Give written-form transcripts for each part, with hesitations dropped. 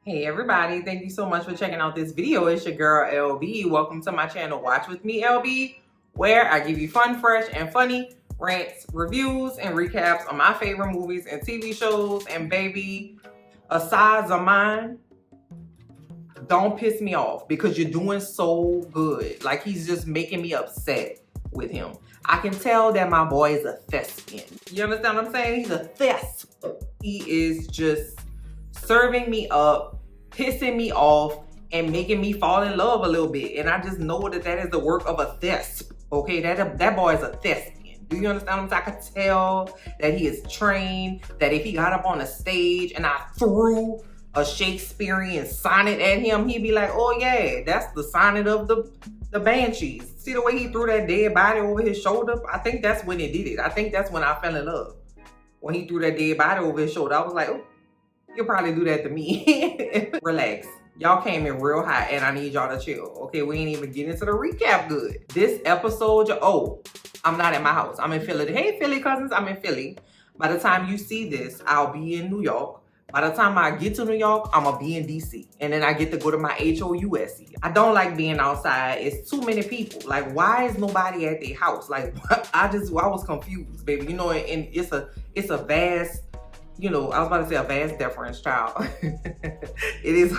Hey everybody, thank you so much for checking out this video. It's your girl LB. Welcome to my channel Watch With Me LB, where I give you fun, fresh, and funny rants, reviews, and recaps on my favorite movies and TV shows. And baby, asides of mine, don't piss me off because you're doing so good. Like, he's just making me upset with him. I can tell that my boy is a thespian. You understand what I'm saying? He's a thespian. He is just serving me up, pissing me off, and making me fall in love a little bit. And I just know that that is the work of a thesp. Okay, that boy is a thespian. Do you understand what I'm saying? I could tell that he is trained, that if he got up on a stage and I threw a Shakespearean sonnet at him, he'd be like, oh yeah, that's the sonnet of the Banshees. See the way he threw that dead body over his shoulder? I think that's when it did it. I think that's when I fell in love. When he threw that dead body over his shoulder, I was like, oh, you'll probably do that to me. Relax. Y'all came in real hot and I need y'all to chill. Okay, we ain't even getting into the recap good. This episode, I'm not at my house. I'm in Philly. Hey, Philly cousins, I'm in Philly. By the time you see this, I'll be in New York. By the time I get to New York, I'm gonna be in DC. And then I get to go to my HOUSC. I don't like being outside. It's too many people. Like, why is nobody at their house? Like, I was confused, baby. You know, and it's a vast, you know, I was about to say a vast deference, child. It is.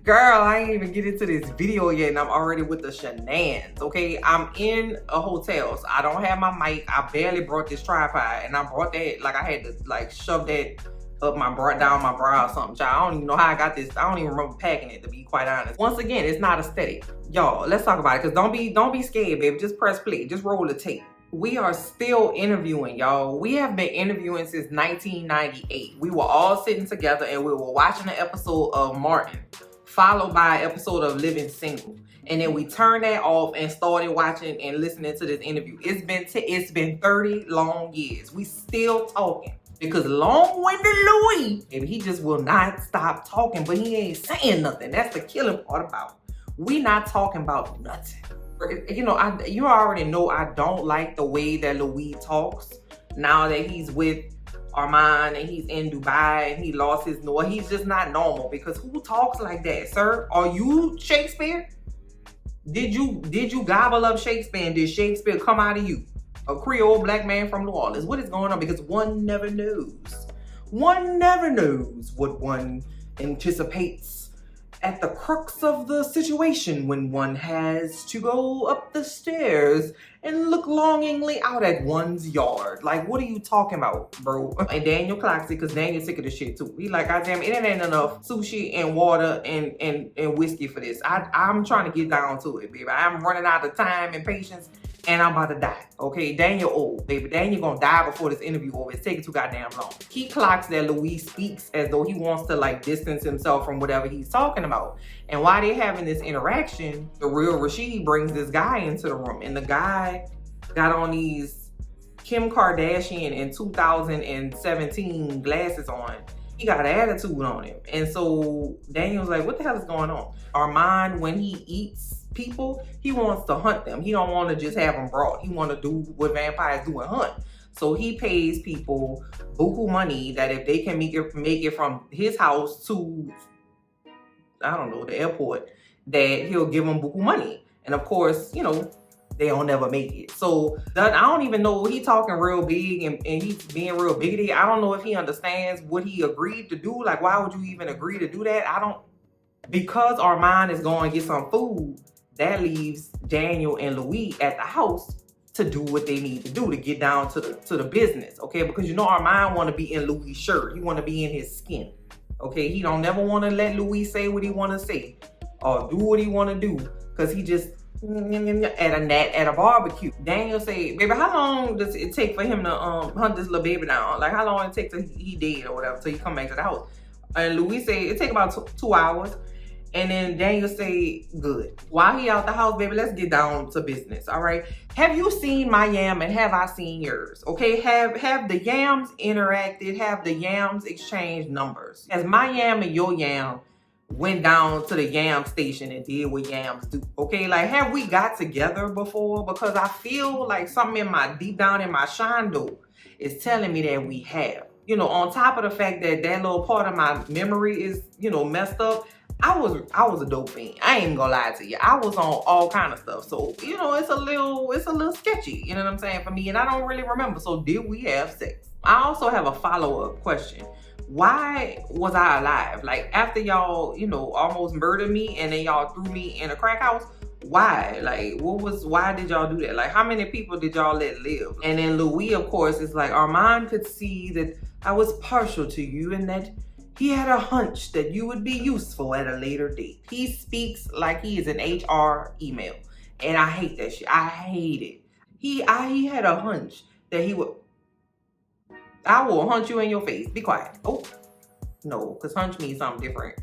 Girl, I ain't even get into this video yet and I'm already with the shenanigans, okay? I'm in a hotel, so I don't have my mic. I barely brought this tripod and I brought that, like I had to like shove that up down my brow or something, child. I don't even know how I got this. I don't even remember packing it, to be quite honest. Once again, it's not aesthetic. Y'all, let's talk about it, because don't be scared, baby. Just press play. Just roll the tape. We are still interviewing, y'all. We have been interviewing since 1998. We were all sitting together and we were watching an episode of Martin, followed by an episode of Living Single. And then we turned that off and started watching and listening to this interview. It's been 30 long years. We still talking. Because long-winded Louis, maybe he just will not stop talking, but he ain't saying nothing. That's the killing part about it. We not talking about nothing. You know, you already know I don't like the way that Louis talks now that he's with Armand and he's in Dubai and he lost his noise. He's just not normal, because who talks like that, sir? Are you Shakespeare? Did you gobble up Shakespeare, and did Shakespeare come out of you? A Creole black man from New Orleans. What is going on? Because one never knows. One never knows what one anticipates at the crux of the situation when one has to go up the stairs and look longingly out at one's yard. Like, what are you talking about, bro? And Daniel clocks it, because Daniel's sick of this shit too. He like, goddamn, it ain't enough sushi and water and whiskey for this. I'm trying to get down to it, baby. I'm running out of time and patience, and I'm about to die, okay? Daniel old, baby. Daniel gonna die before this interview over. It's taking too goddamn long. He clocks that Louis speaks as though he wants to like distance himself from whatever he's talking about. And while they're having this interaction, the real Rashid brings this guy into the room. And the guy got on these Kim Kardashian in 2017 glasses on. He got an attitude on him. And so Daniel's like, what the hell is going on? Armand, when he eats people, he wants to hunt them. He don't want to just have them brought. He want to do what vampires do and hunt. So he pays people buku money that if they can make it from his house to, I don't know, the airport, that he'll give them buku money. And of course, you know, they don't never make it. So I don't even know, he talking real big and he's being real biggity. I don't know if he understands what he agreed to do. Like, why would you even agree to do that? Because Armand is going to get some food, that leaves Daniel and Louis at the house to do what they need to do to get down to the business, okay? Because you know Armand want to be in Louis' shirt. He want to be in his skin, okay? He don't never want to let Louis say what he want to say or do what he want to do, because he just at a barbecue. Daniel say, baby, how long does it take for him to hunt this little baby down? Like, how long it take till he dead or whatever till he come back to the house? And Louis say it take about 2 hours. And then Daniel say, good. While he out the house, baby, let's get down to business, all right? Have you seen my yam and have I seen yours? Okay, have the yams interacted? Have the yams exchanged numbers? Has my yam and your yam went down to the yam station and did what yams do? Okay, like, have we got together before? Because I feel like something deep down in my shondo is telling me that we have. you know, on top of the fact that that little part of my memory is, you know, messed up, I was a dope fiend. I ain't even gonna lie to you. I was on all kind of stuff. So, you know, it's a little sketchy, you know what I'm saying, for me. And I don't really remember. So did we have sex? I also have a follow-up question. Why was I alive? Like, after y'all, you know, almost murdered me and then y'all threw me in a crack house, why? Like, why did y'all do that? Like, how many people did y'all let live? And then Louis, of course, is like, Armand could see that I was partial to you and that he had a hunch that you would be useful at a later date. He speaks like he is an HR email. And I hate that shit. I hate it. He had a hunch that he would. I will hunt you in your face. Be quiet. Oh, no, because hunch means something different.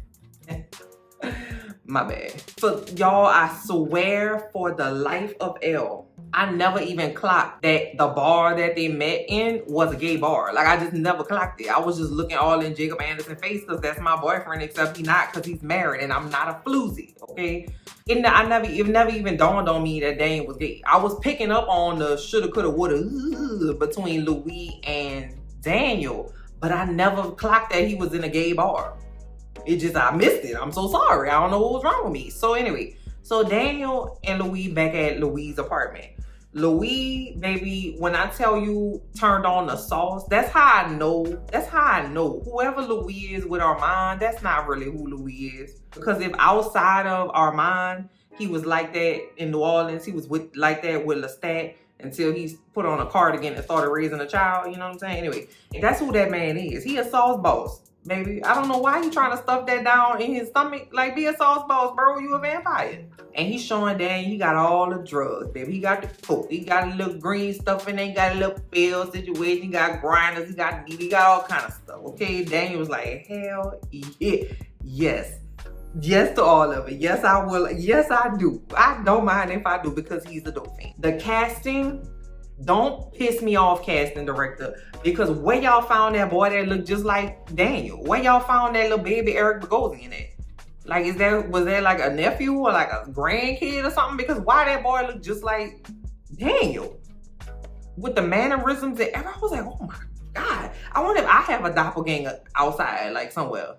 My bad. So y'all, I swear for the life of L, I never even clocked that the bar that they met in was a gay bar. Like, I just never clocked it. I was just looking all in Jacob Anderson's face because that's my boyfriend, except he not, because he's married and I'm not a floozy, okay? It never even dawned on me that Daniel was gay. I was picking up on the shoulda, coulda, woulda between Louis and Daniel, but I never clocked that he was in a gay bar. It just, I missed it. I'm so sorry. I don't know what was wrong with me. So anyway, so Daniel and Louis back at Louis' apartment. Louis, baby, when I tell you turned on the sauce, that's how I know. That's how I know. Whoever Louis is with Armand, that's not really who Louis is. Because if outside of Armand, he was like that in New Orleans, he was like that with Lestat until he's put on a cardigan and started raising a child, you know what I'm saying? Anyway, that's who that man is. He a sauce boss. Baby, I don't know why you trying to stuff that down in his stomach. Like, be a sauce boss, bro. You a vampire. And he's showing Daniel he got all the drugs, baby. He got the coke. He got a little green stuff in there. He got a little pill situation. He got grinders. He got all kind of stuff, okay? Daniel was like, hell yeah. Yes. Yes to all of it. Yes, I will. Yes, I do. I don't mind if I do because he's a dope fan. The casting, don't piss me off, casting director, because where y'all found that boy that looked just like Daniel? Where y'all found that little baby Eric Bogosian at? Like, was there like a nephew or like a grandkid or something? Because why that boy looked just like Daniel? With the mannerisms and I was like, oh my God. I wonder if I have a doppelganger outside, like somewhere.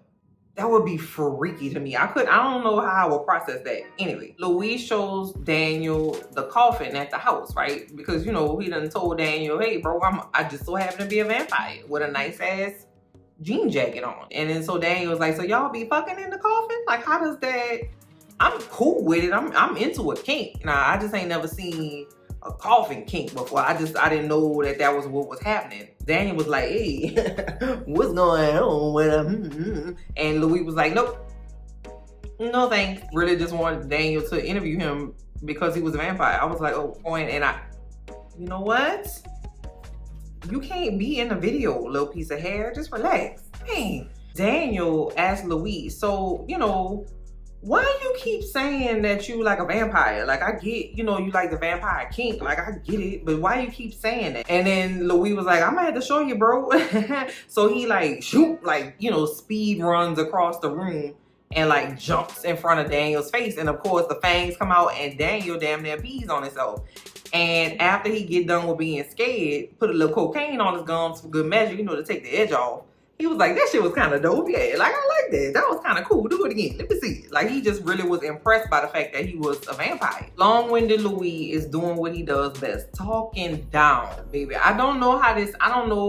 That would be freaky to me. I don't know how I would process that. Anyway, Louis shows Daniel the coffin at the house, right? Because, you know, he done told Daniel, hey, bro, I just so happen to be a vampire with a nice ass jean jacket on. And then so Daniel was like, so y'all be fucking in the coffin? Like, how does that? I'm cool with it. I'm into a kink. Nah, I just ain't never seen a coffin kink before. I didn't know that was what was happening. Daniel was like, hey, what's going on with him? And Louis was like, nope, no thanks. Really just wanted Daniel to interview him because he was a vampire. I was like, oh, point. And you know what? You can't be in the video, little piece of hair. Just relax. Dang. Daniel asked Louis, so, you know, why you keep saying that you like a vampire? Like, I get, you know, you like the vampire kink. Like, I get it, but why you keep saying that? And then Louis was like, I'm gonna have to show you, bro. So he like, shoot, like, you know, speed runs across the room and like jumps in front of Daniel's face. And of course the fangs come out and Daniel damn near pees on himself. And after he get done with being scared, put a little cocaine on his gums for good measure, you know, to take the edge off. He was like, that shit was kind of dope. Yeah, like, I like that. That was kind of cool. Do it again. Let me see it. Like, he just really was impressed by the fact that he was a vampire. Long-winded Louis is doing what he does best. Talking down, baby. I don't know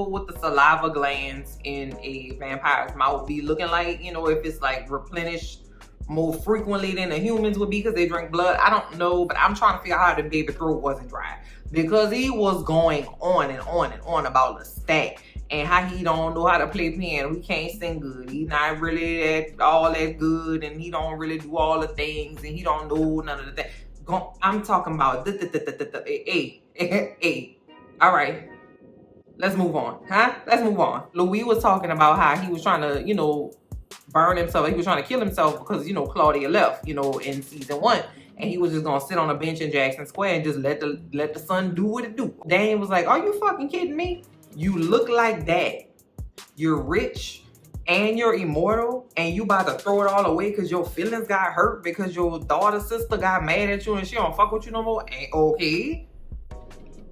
what the saliva glands in a vampire's mouth be looking like. You know, if it's like replenished more frequently than the humans would be because they drink blood. I don't know, but I'm trying to figure out how the baby throat wasn't dry. Because he was going on and on and on about Lestat. And how he don't know how to play piano. He can't sing good. He's not really all that good. And he don't really do all the things. And he don't know none of the things. I'm talking about, hey. All right. Let's move on. Huh? Let's move on. Louis was talking about how he was trying to, you know, burn himself. He was trying to kill himself because, you know, Claudia left, you know, in season 1. And he was just going to sit on a bench in Jackson Square and just let the sun do what it do. Daniel was like, are you fucking kidding me? You look like that. You're rich and you're immortal and you about to throw it all away because your feelings got hurt because your daughter's sister got mad at you and she don't fuck with you no more. Okay.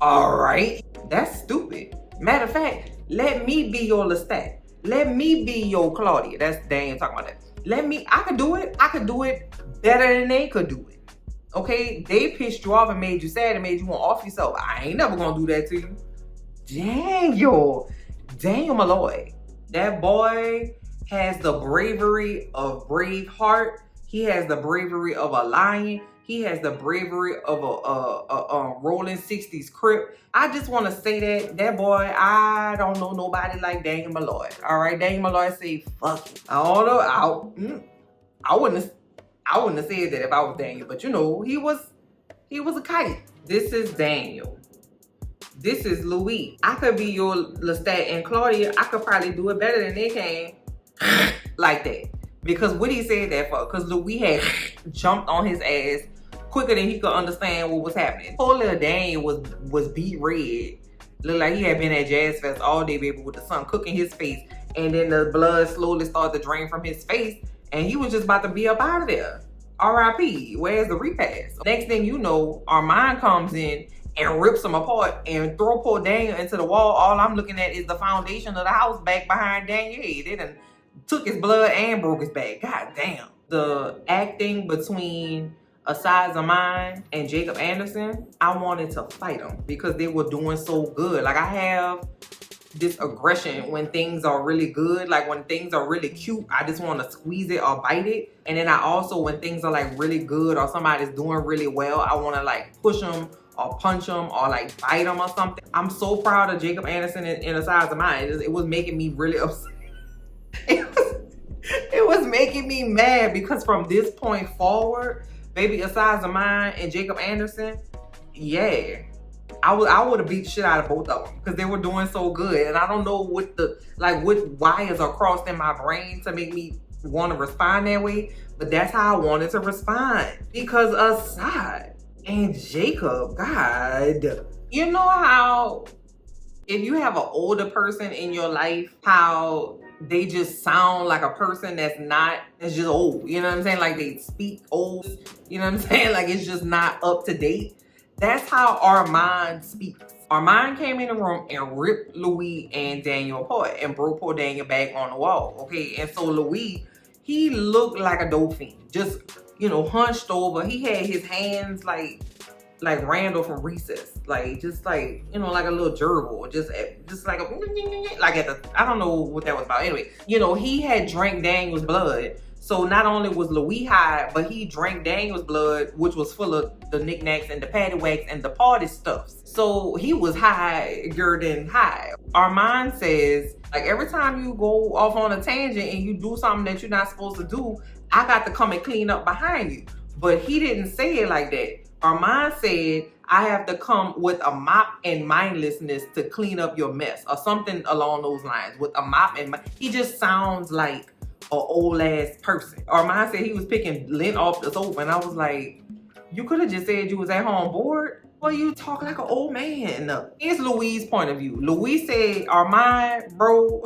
All right. That's stupid. Matter of fact, Let me be your Lestat. Let me be your Claudia. That's Daniel talking about that. I could do it. I could do it better than they could do it. Okay? They pissed you off and made you sad and made you want off yourself. I ain't never gonna do that to you. Daniel Malloy. That boy has the bravery of Braveheart. He has the bravery of a lion. He has the bravery of a rolling 60s Crip. I just want to say that boy, I don't know nobody like Daniel Malloy. All right, Daniel Malloy say fuck it. I don't know. I wouldn't have said that if I was Daniel, but you know, he was a kite. This is Daniel. This is Louis. I could be your Lestat and Claudia. I could probably do it better than they can. Like that. Because what he said that for? Because Louis had jumped on his ass quicker than he could understand what was happening. Poor little Daniel was beat red. Looked like he had been at Jazz Fest all day, baby, with the sun cooking his face. And then the blood slowly started to drain from his face. And he was just about to be up out of there. R.I.P. Where's the repass? Next thing you know, Armand comes in and rips him apart and throw poor Daniel into the wall. All I'm looking at is the foundation of the house back behind Daniel. They done took his blood and broke his back. God damn. The acting between Asiza Mine and Jacob Anderson, I wanted to fight them because they were doing so good. Like, I have this aggression when things are really good. Like, when things are really cute, I just want to squeeze it or bite it. And then I also, when things are like really good or somebody's doing really well, I want to like push them or punch them or like bite them or something. I'm so proud of Jacob Anderson and Asiza Mine. It was making me really upset. It was making me mad because from this point forward, baby, Asiza Mine and Jacob Anderson, yeah, I would have beat the shit out of both of them because they were doing so good. And I don't know what what wires are crossed in my brain to make me want to respond that way, but that's how I wanted to respond. Because Asiza and Jacob, God, you know how if you have an older person in your life, how they just sound like a person that's just old. You know what I'm saying? Like, they speak old. You know what I'm saying? Like, it's just not up to date. That's how Armand speaks. Armand came in the room and ripped Louis and Daniel apart and broke poor Daniel back on the wall. Okay, and so Louis, he looked like a dolphin. Just, you know, hunched over. He had his hands like Randall from Recess, like just like, you know, like a little gerbil, just like at the, I don't know what that was about. Anyway, you know, he had drank Daniel's blood. So not only was Louis high, but he drank Daniel's blood, which was full of the knickknacks and the paddywhacks and the party stuffs. So he was higher than high. Armand says, like, every time you go off on a tangent and you do something that you're not supposed to do, I got to come and clean up behind you. But he didn't say it like that. Armand said, I have to come with a mop and mindlessness to clean up your mess, or something along those lines. With a mop and he just sounds like an old ass person. Armand said he was picking lint off the sofa, and I was like, you could have just said you was at home bored. Well, you talk like an old man. Here's Louis' point of view. Louis said, Armand, bro,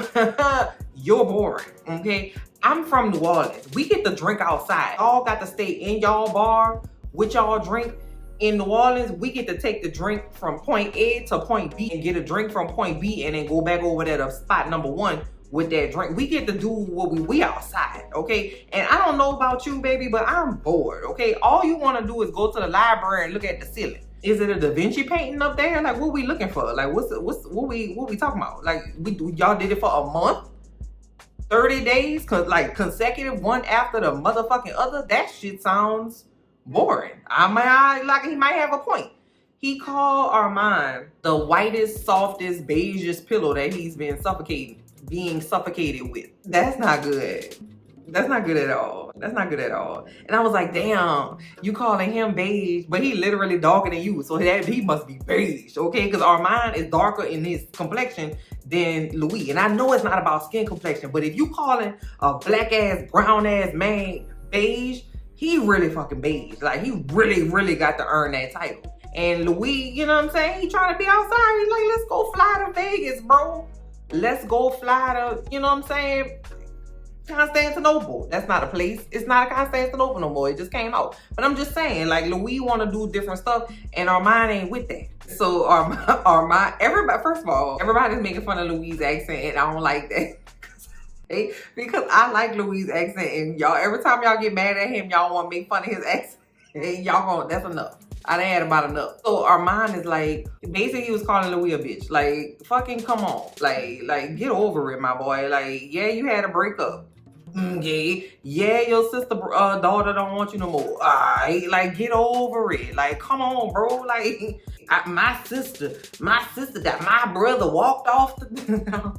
you're boring, okay? I'm from New Orleans. We get to drink outside. Y'all got to stay in y'all bar with y'all drink. In New Orleans, we get to take the drink from point A to point B and get a drink from point B and then go back over there to spot number one with that drink. We get to do what we outside, okay? And I don't know about you, baby, but I'm bored, okay? All you want to do is go to the library and look at the ceiling. Is it a Da Vinci painting up there? Like, what we looking for? Like, what we talking about? Like, y'all did it for a month? 30 days? Like, consecutive, one after the motherfucking other? That shit sounds boring. He might have a point. He called Armand the whitest, softest, beigest pillow that he's been being suffocated with. That's not good. That's not good at all. That's not good at all. And I was like, damn, you calling him beige, but he literally darker than you, so he must be beige, okay? Because Armand is darker in his complexion than Louis. And I know it's not about skin complexion, but if you calling a black ass, brown ass man beige, he really fucking beige. Like, he really, really got to earn that title. And Louis, you know what I'm saying? He trying to be outside. He's like, let's go fly to Vegas, bro. Let's go fly to, you know what I'm saying? Constantinople. That's not a place. It's not a Constantinople no more. It just came out. But I'm just saying, like, Louis want to do different stuff, and Armand ain't with that. So Armand, everybody, first of all, everybody's making fun of Louis' accent, and I don't like that. Because I like Louis' accent, and y'all, every time y'all get mad at him, y'all want to make fun of his accent. And y'all going, that's enough. I done had about enough. So Armand is like, basically he was calling Louis a bitch. Like, fucking come on. Like get over it, my boy. Like, yeah, you had a breakup. Yeah, your sister daughter don't want you no more. Like, get over it. Like, come on, bro. Like, my sister that my brother walked off the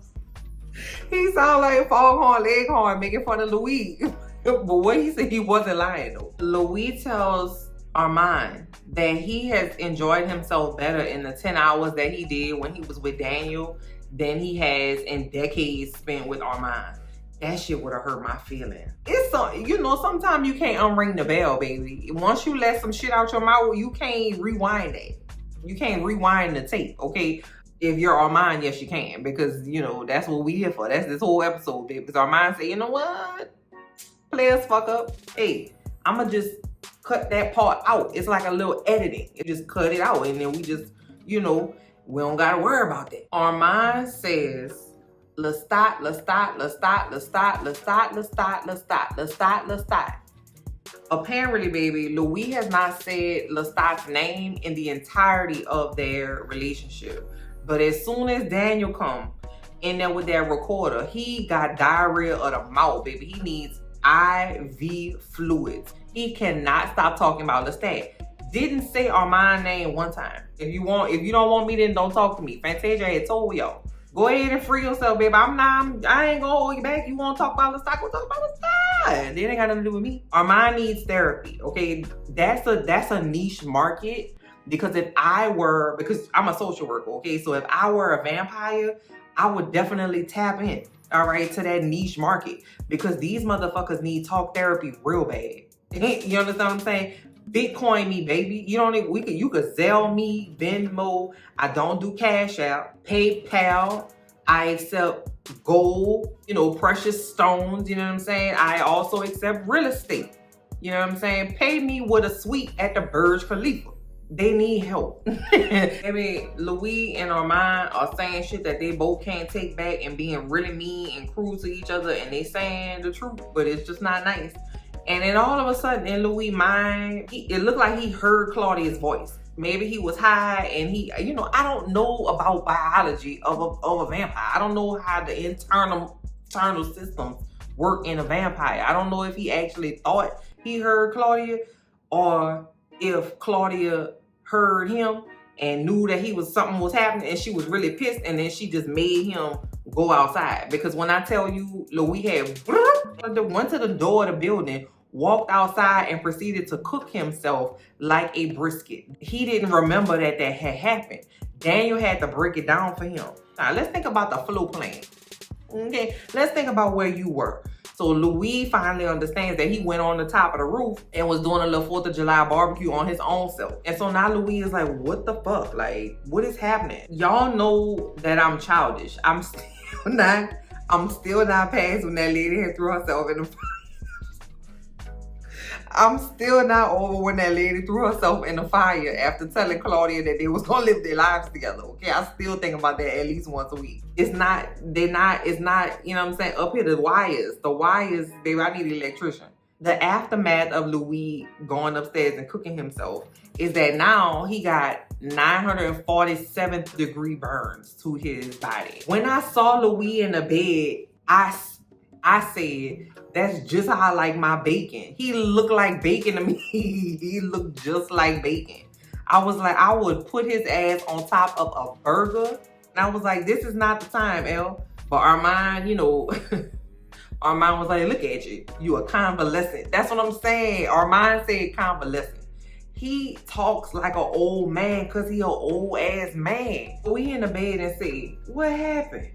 He sound like Foghorn Leghorn making fun of Louis. But what he said, he wasn't lying though. Louis tells Armand that he has enjoyed himself better in the 10 hours that he did when he was with Daniel than he has in decades spent with Armand. That shit would have hurt my feelings. It's sometimes you can't unring the bell, baby. Once you let some shit out your mouth, you can't rewind that. You can't rewind the tape, okay? If you're Armand, yes, you can. Because, that's what we here for. That's this whole episode, baby. Because Armand say, you know what? Players fuck up. Hey, I'ma just cut that part out. It's like a little editing. You just cut it out. And then we just, we don't gotta worry about that. Armand says, Lestat. Apparently, baby, Louis has not said Lestat's name in the entirety of their relationship. But as soon as Daniel come in there with that recorder, he got diarrhea of the mouth, baby. He needs IV fluids. He cannot stop talking about Lestat. Didn't say Armand's name one time. If you don't want me, then don't talk to me. Fantasia had told y'all. Go ahead and free yourself, baby. I ain't gonna hold you back. You wanna talk about Lestat? Go talk about Lestat. They ain't got nothing to do with me. Armand needs therapy, okay? That's a niche market. Because because I'm a social worker, okay? So if I were a vampire, I would definitely tap in, all right, to that niche market. Because these motherfuckers need talk therapy real bad. You understand what I'm saying? Bitcoin me, baby. You could Zelle me, Venmo. I don't do Cash App, PayPal. I accept gold, precious stones, you know what I'm saying? I also accept real estate. You know what I'm saying? Pay me with a suite at the Burj Khalifa. They need help. I mean, Louis and Armand are saying shit that they both can't take back and being really mean and cruel to each other, and they saying the truth, but it's just not nice. And then all of a sudden in Louis' mind, it looked like he heard Claudia's voice. Maybe he was high and I don't know about biology of a vampire. I don't know how the internal systems work in a vampire. I don't know if he actually thought he heard Claudia or if Claudia heard him and knew that something was happening and she was really pissed, and then she just made him go outside. Because when I tell you, Louis went to the door of the building, walked outside, and proceeded to cook himself like a brisket. He didn't remember that had happened. Daniel had to break it down for him. Now let's think about the flow plan. Okay, let's think about where you were. So Louis finally understands that he went on the top of the roof and was doing a little 4th of July barbecue on his own self. And so now Louis is like, what the fuck? Like, what is happening? Y'all know that I'm childish. I'm still not past when that lady had threw herself in the fire. I'm still not over when that lady threw herself in the fire after telling Claudia that they was gonna live their lives together. Okay, I still think about that at least once a week. It's not, you know what I'm saying? Up here, the wires, baby, I need an electrician. The aftermath of Louis going upstairs and cooking himself is that now he got 947th degree burns to his body. When I saw Louis in the bed, I said, that's just how I like my bacon. He looked like bacon to me. He looked just like bacon. I was like, I would put his ass on top of a burger. And I was like, this is not the time, L. But Armand, Armand was like, look at you. You a convalescent. That's what I'm saying. Armand said convalescent. He talks like an old man because he an old ass man. So we in the bed and said, what happened?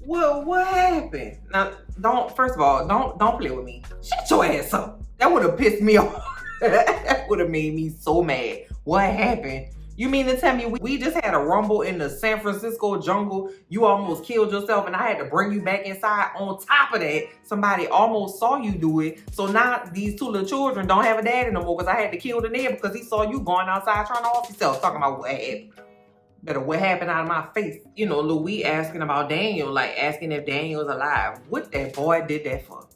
What happened? Now, first of all, don't play with me. Shut your ass up. That would have pissed me off. That would have made me so mad. What happened? You mean to tell me we just had a rumble in the San Francisco jungle? You almost killed yourself and I had to bring you back inside. On top of that, somebody almost saw you do it. So now these two little children don't have a daddy no more because I had to kill the neighbor because he saw you going outside trying to off yourself. Talking about what happened. Better what happened out of my face. You know, Louis asking about Daniel, like asking if Daniel's alive. What that boy did that for?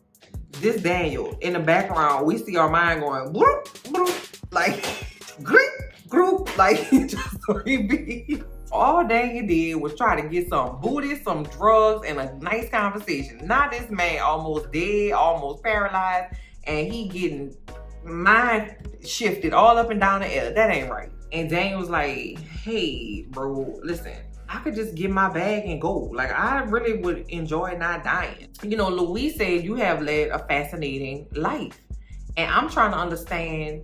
This Daniel, in the background, we see Armand going, bloop, bloop, like, group, like, just so he be. All Daniel did was try to get some booty, some drugs, and a nice conversation. Now this man almost dead, almost paralyzed, and he getting mind shifted all up and down the air. That ain't right. And Daniel was like, hey, bro, listen, I could just get my bag and go. Like, I really would enjoy not dying. You know, Louis said you have led a fascinating life. And I'm trying to understand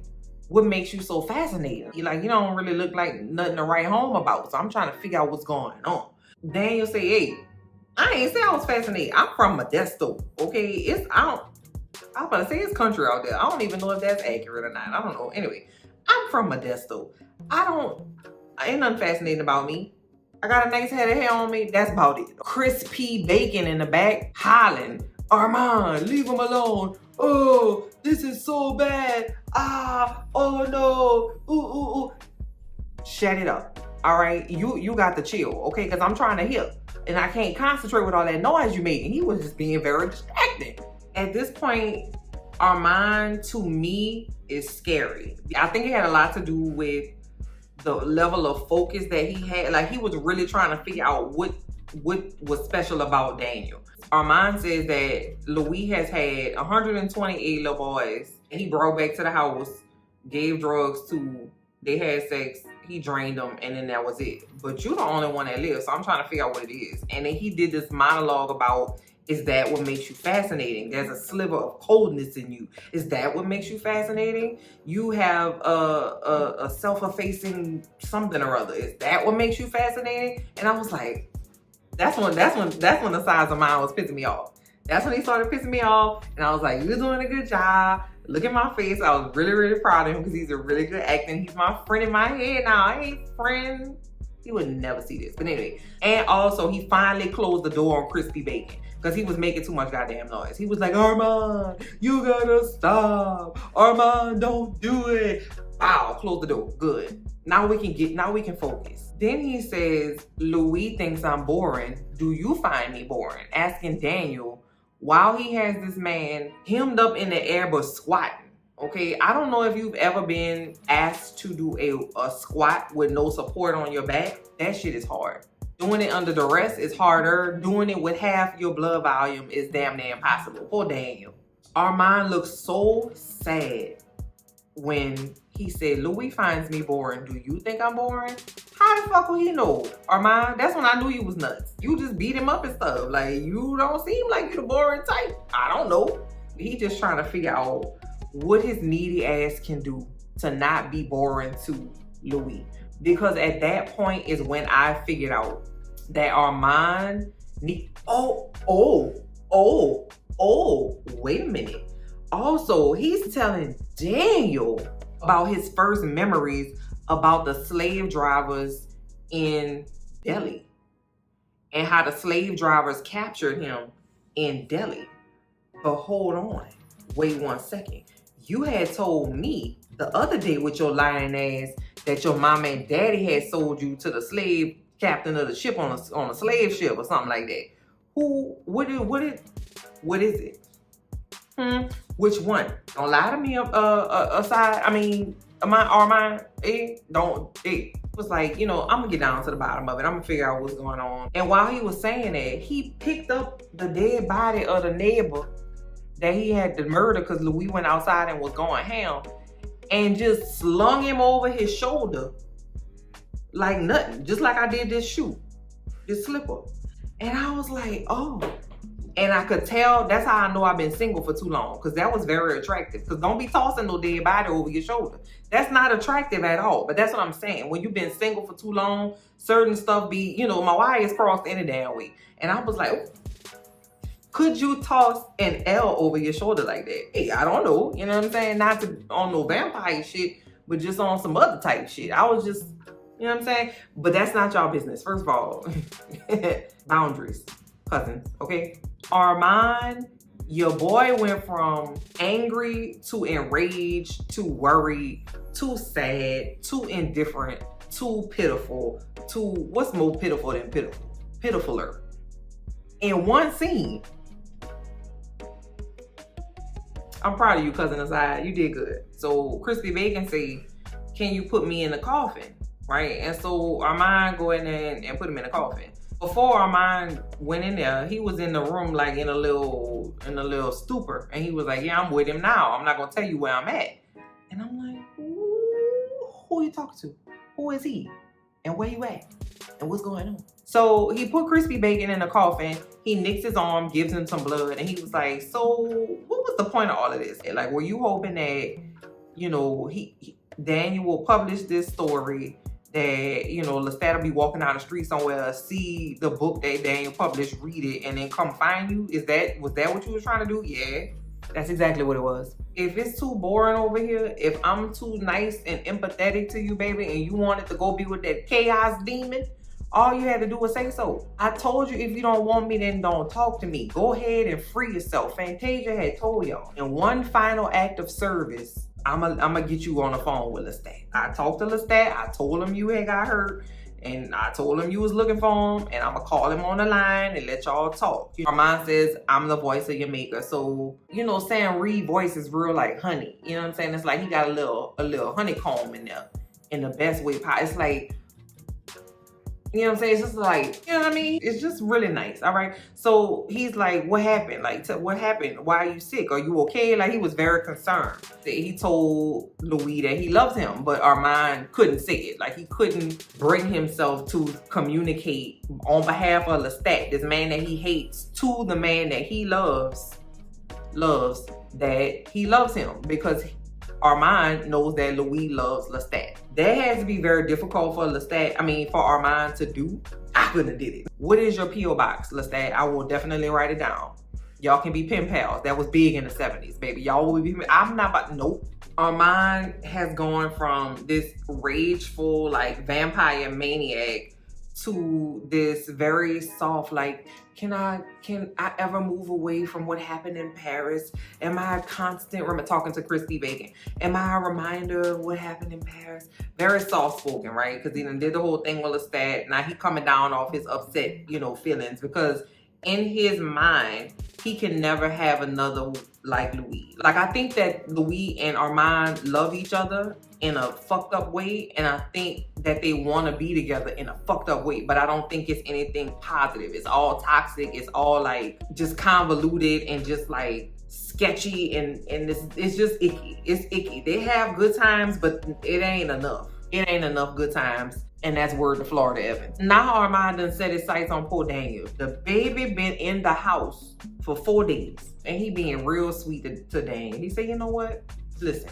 what makes you so fascinating. You don't really look like nothing to write home about. So I'm trying to figure out what's going on. Daniel said, hey, I ain't say I was fascinated. I'm from Modesto, okay? I'm about to say it's country out there. I don't even know if that's accurate or not. I don't know. Anyway, I'm from Modesto. Ain't nothing fascinating about me. I got a nice head of hair on me. That's about it. Crispy bacon in the back, hollering, Armand, leave him alone. Oh, this is so bad. Ah, oh no. Ooh. Shut it up. All right, you got to chill, okay? Because I'm trying to hear, and I can't concentrate with all that noise you made. And he was just being very distracting. At this point, Armand, to me, is scary. I think it had a lot to do with the level of focus that he had. Like, he was really trying to figure out what was special about Daniel. Armand says that Louis has had 128 little boys. He brought back to the house, gave drugs to, they had sex, he drained them, and then that was it. But you're the only one that lives, so I'm trying to figure out what it is. And then he did this monologue about, is that what makes you fascinating? There's a sliver of coldness in you. Is that what makes you fascinating? You have a self-effacing something or other. Is that what makes you fascinating? And I was like, that's when the size of mine was pissing me off. That's when he started pissing me off. And I was like, you're doing a good job. Look at my face. I was really, really proud of him because he's a really good actor. He's my friend in my head now. I ain't friend. He would never see this. But anyway. And also, he finally closed the door on Crispy Bacon because he was making too much goddamn noise. He was like, Armand, you gotta stop. Armand, don't do it. Wow, close the door. Good. Now we can focus. Then he says, Louis thinks I'm boring. Do you find me boring? Asking Daniel while he has this man hemmed up in the air but squatting. Okay, I don't know if you've ever been asked to do a squat with no support on your back. That shit is hard. Doing it under duress is harder. Doing it with half your blood volume is damn near impossible. Poor Daniel. Armand looks so sad when he said, Louis finds me boring. Do you think I'm boring? How the fuck will he know? Armand, that's when I knew you was nuts. You just beat him up and stuff. Like, you don't seem like you the boring type. I don't know. He just trying to figure out what his needy ass can do to not be boring to Louis. Because at that point is when I figured out that Armand wait a minute. Also, he's telling Daniel about his first memories about the slave drivers in Delhi and how the slave drivers captured him in Delhi. But hold on, wait 1 second. You had told me the other day with your lying ass that your mama and daddy had sold you to the slave captain of the ship on a slave ship or something like that. What is it? Which one? Don't lie to me Armand. It was like, I'm gonna get down to the bottom of it. I'm gonna figure out what's going on. And while he was saying that, he picked up the dead body of the neighbor that he had to murder because Louis went outside and was going ham and just slung him over his shoulder like nothing. Just like I did this slipper. And I was like, oh. And I could tell, that's how I know I've been single for too long, because that was very attractive. Because don't be tossing no dead body over your shoulder. That's not attractive at all. But that's what I'm saying. When you've been single for too long, certain stuff be, my wires crossed any damn way. And I was like, oh, could you toss an L over your shoulder like that? Hey, I don't know. You know what I'm saying? Not on no vampire shit, but just on some other type shit. I was just You know what I'm saying? But that's not y'all business. First of all, boundaries, cousins, okay? Armand, your boy went from angry to enraged to worried to sad to indifferent to pitiful to what's more pitiful than pitiful? Pitifuler. In one scene. I'm proud of you, cousin Aside. You did good. So Crispy Bacon say, can you put me in the coffin? Right? And so Armand go in there and put him in the coffin. Before Armand went in there, he was in the room like in a little stupor. And he was like, yeah, I'm with him now. I'm not gonna tell you where I'm at. And I'm like, who you talking to? Who is he? And where you at? And what's going on? So he put Crispy Bacon in the coffin. He nicks his arm, gives him some blood, and he was like, so what was the point of all of this? Like, were you hoping that, you know, Daniel will publish this story, that, you know, Lestat will be walking down the street somewhere, see the book that Daniel published, read it, and then come find you? Was that what you were trying to do? Yeah, that's exactly what it was. If it's too boring over here, if I'm too nice and empathetic to you, baby, and you wanted to go be with that chaos demon, all you had to do was say so. I told you, if you don't want me, then don't talk to me. Go ahead and free yourself. Fantasia had told y'all. In one final act of service, I'm gonna get you on the phone with Lestat. I talked to Lestat. I told him you had got hurt. And I told him you was looking for him. And I'm gonna call him on the line and let y'all talk. Armand says, I'm the voice of your maker. So, you know, Sam Reed voice is real like honey. You know what I'm saying? It's like he got a little honeycomb in there in the best way possible. It's like, you know what I'm saying? It's just like, you know what I mean? It's just really nice, all right? So he's like, what happened? Like, what happened? Why are you sick? Are you okay? Like, he was very concerned. He told Louis that he loves him, but Armand couldn't say it. Like, he couldn't bring himself to communicate on behalf of Lestat, this man that he hates, to the man that he loves that he loves him, because Armand knows that Louis loves Lestat. That has to be very difficult for for Armand to do. I couldn't have did it. What is your P.O. box, Lestat? I will definitely write it down. Y'all can be pen pals. That was big in the 70s, baby. Y'all will be, I'm not about, nope. Armand has gone from this rageful, like, vampire maniac to this very soft, like, can I ever move away from what happened in Paris? Am I a constant, talking to Crispy Bacon, am I a reminder of what happened in Paris? Very soft spoken, right? Because he done did the whole thing with Lestat. Now he coming down off his upset, you know, feelings, because in his mind, he can never have another like Louis. Like, I think that Louis and Armand love each other in a fucked up way, and I think that they want to be together in a fucked up way, but I don't think it's anything positive. It's all toxic. It's all like just convoluted and just like sketchy, and it's just icky. It's icky. They have good times, but it ain't enough. It ain't enough good times. And that's word to Florida Evans. Now Armand done set his sights on poor Daniel. The baby been in the house for 4 days, and he being real sweet to Daniel. He said, you know what? Listen,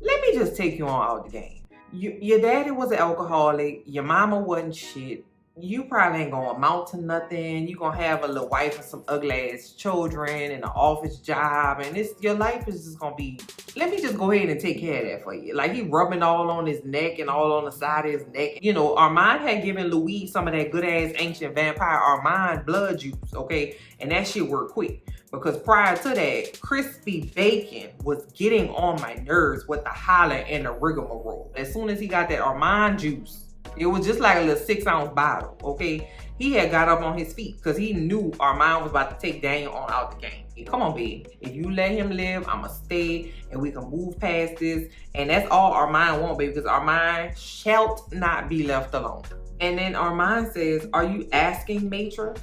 let me just take you on out the game. Your daddy was an alcoholic. Your mama wasn't shit. You probably ain't gonna amount to nothing. You gonna have a little wife and some ugly ass children and an office job, and your life is just gonna be, let me just go ahead and take care of that for you. Like, he rubbing all on his neck and all on the side of his neck. You know, Armand had given Louis some of that good ass ancient vampire Armand blood juice, okay? And that shit worked quick. Because prior to that, Crispy Bacon was getting on my nerves with the holler and the rigmarole. As soon as he got that Armand juice, it was just like a little 6-ounce bottle, okay? He had got up on his feet because he knew Armand was about to take Daniel on out the game. Come on, babe. If you let him live, I'ma stay and we can move past this. And that's all Armand wants, baby, because Armand shall not be left alone. And then Armand says, are you asking, Matra?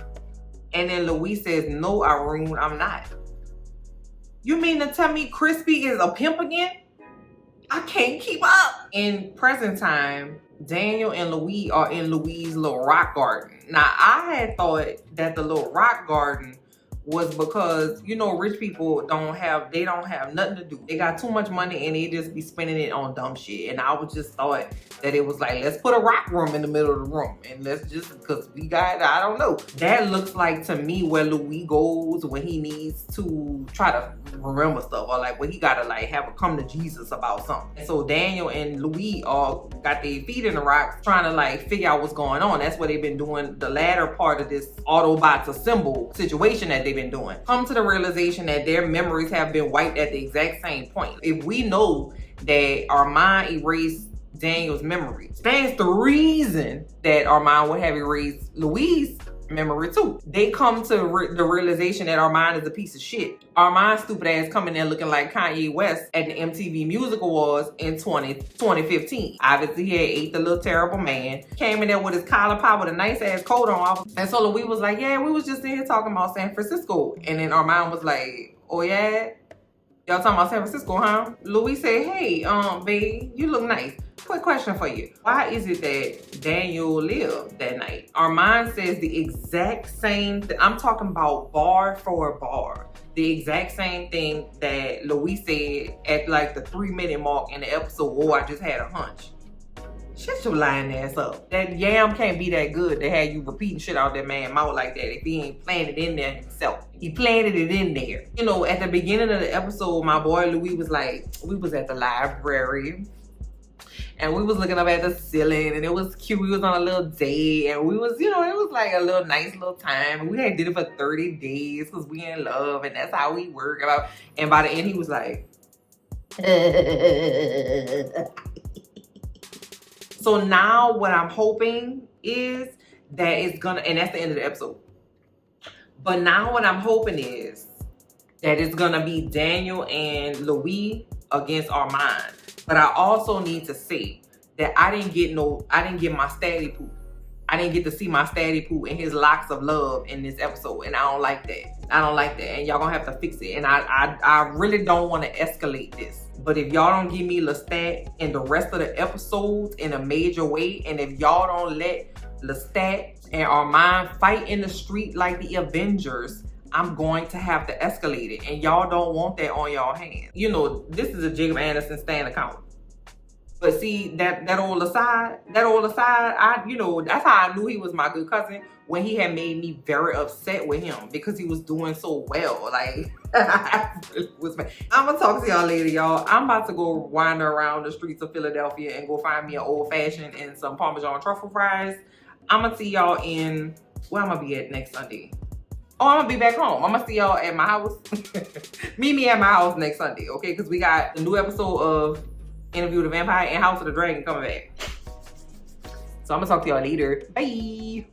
And then Louis says, no, Arun, I'm not. You mean to tell me Crispy is a pimp again? I can't keep up. In present time, Daniel and Louis are in Louis' little rock garden. Now, I had thought that the little rock garden was because, you know, rich people don't have nothing to do. They got too much money and they just be spending it on dumb shit. And I was just thought that it was like, let's put a rock room in the middle of the room and let's just, because we got, I don't know. That looks like to me where Louis goes when he needs to try to remember stuff, or like when he gotta like have a come to Jesus about something. And so Daniel and Louis all got their feet in the rocks trying to like figure out what's going on. That's what they've been doing the latter part of this Autobots Assemble situation that they've been doing. Come to the realization that their memories have been wiped at the exact same point. If we know that Armand erased Daniel's memory, stands the reason that Armand would have erased Louis' memory too. They come to the realization that Armand is a piece of shit. Armand's stupid ass coming there looking like Kanye West at the MTV Music Awards in 2015. Obviously, he had ate the little terrible man. Came in there with his collar pop with a nice ass coat on. And so Louis was like, yeah, we was just in here talking about San Francisco. And then Armand was like, oh yeah? Y'all talking about San Francisco, huh? Louis said, hey, babe, you look nice. Quick question for you. Why is it that Daniel lived that night? Armand says the exact same thing. I'm talking about bar for bar. The exact same thing that Louis said at like the 3-minute mark in the episode, oh, I just had a hunch. Shut your lying ass up. That yam can't be that good to have you repeating shit out that man's mouth like that if he ain't planted in there himself. He planted it in there. You know, at the beginning of the episode, my boy Louis was like, we was at the library and we was looking up at the ceiling and it was cute. We was on a little date and we was, you know, it was like a little nice little time. And we had did it for 30 days because we in love and that's how we work about. And by the end, he was like, so now what I'm hoping is that it's gonna, and that's the end of the episode. But now what I'm hoping is that it's gonna be Daniel and Louis against Armand. But I also need to say that I didn't get my statty poo. I didn't get to see my statty poo and his locks of love in this episode. And I don't like that. I don't like that. And y'all gonna have to fix it. And I really don't want to escalate this. But if y'all don't give me Lestat in the rest of the episodes in a major way, and if y'all don't let Lestat and Armand fight in the street like the Avengers, I'm going to have to escalate it. And y'all don't want that on y'all hands. You know, this is a Jacob Anderson Stan account. But see, that old aside, you know, that's how I knew he was my good cousin, when he had made me very upset with him because he was doing so well. Like, I'm gonna talk to y'all later, y'all. I'm about to go wander around the streets of Philadelphia and go find me an old fashioned and some Parmesan truffle fries. I'm gonna see y'all in, where I'm gonna be at next Sunday. Oh, I'm gonna be back home. I'm gonna see y'all at my house. Meet me at my house next Sunday, okay? Because we got the new episode of Interview with the Vampire and House of the Dragon coming back. So I'm gonna talk to y'all later. Bye.